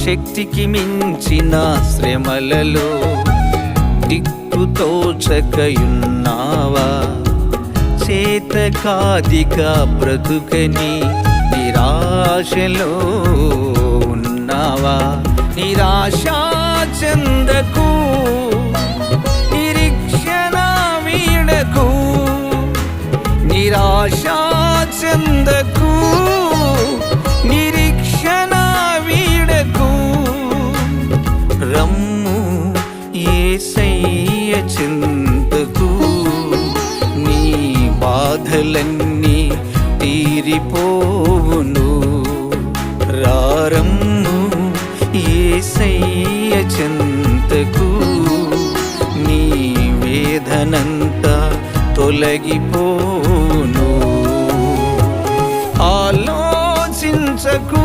శక్తికి మించిన శ్రమలలో దిక్కుతోచకయున్నావా? చేతకాదిగా బ్రతుకని నిరాశలో ఉన్నావా? నిరాశ చెందకు, నిరీక్షణ వీడకు. నిరాశ చెందకు, నిరీక్షణ వీడకు. రమ్ము యేసయ్య చెంతకు, నీ బాధలన్నీ తీరిపోవును. రారమ్ము యేసయ్య చెంతకు, నీ వేదనంతా తొలగిపోను. ఆలోచించకు,